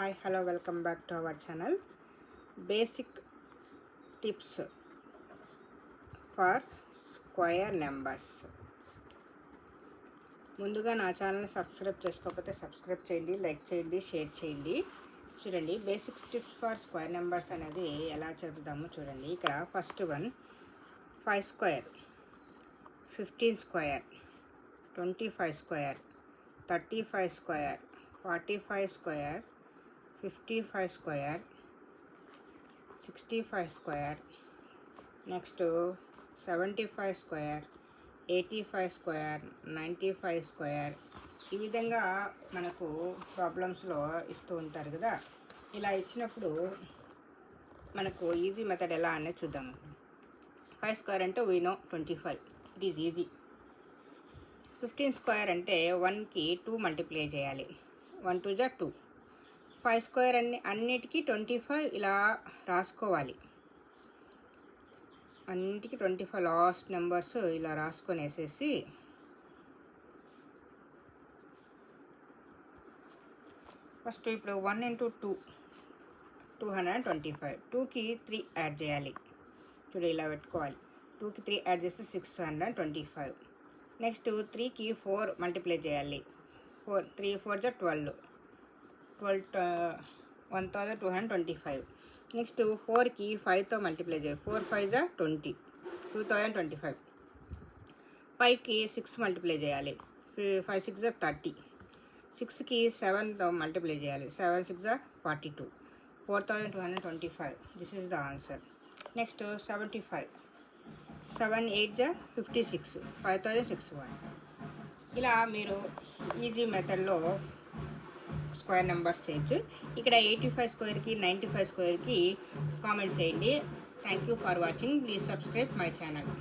Hi, hello, welcome back to our channel. Basic tips for square numbers. ముందుగా నా ఛానల్ని subscribe చేసుకోకపోతే subscribe చేయండి, లైక్ చేయండి, షేర్ చేయండి. చూడండి, basics tips for square numbers అనేది ఎలా చదువుతామో చూడండి. ఇక్కడ first one 5 square, 15 square, 25 square, 35 square, 45 square, 55 square, 65 square, next 75 square, 85 square, 95 square. ఈ విధంగా మనకు ప్రాబ్లమ్స్లో ఇస్తూ ఉంటారు కదా. ఇలా ఇచ్చినప్పుడు మనకు ఈజీ మెథడ్ ఎలా అనేది చూద్దాము. 5 స్క్వేర్ అంటే we know 25, it is easy. 15 square అంటే 1కి 2 మల్టిప్లై చేయాలి, 1 2 2. 5 స్క్వేర్ అన్నిటికీ 25 ఇలా రాసుకోవాలి. అన్నిటికీ 25 లాస్ట్ నెంబర్స్ ఇలా రాసుకొని వేసేసి ఫస్ట్ ఇప్పుడు 1 × 2 225, 2కి 3 యాడ్ చేయాలి. చూడు ఇలా పెట్టుకోవాలి. 2కి 3 యాడ్ చేస్తే 625. నెక్స్ట్ 3కి 4 మల్టిప్లై చేయాలి. 3 4 12, 1225. నెక్స్ట్ 4కి 5తో మల్టిప్లై చేయాలి. 4 5 20, 2025. 5కి 6 మల్టిప్లై చేయాలి. 5 6 30. 6కి 7తో మల్టిప్లై చేయాలి. 7 6 42, 4225. This is the answer. Next 75, 7 8 56, 5061. ఇలా మీరు ఈజీ మెథడ్లో స్క్వేర్ నెంబర్స్ చేయొచ్చు. ఇక్కడ 85 స్క్వేర్కి 95 స్క్వేర్కి కామెంట్ చేయండి. Thank you for watching. Please subscribe my channel.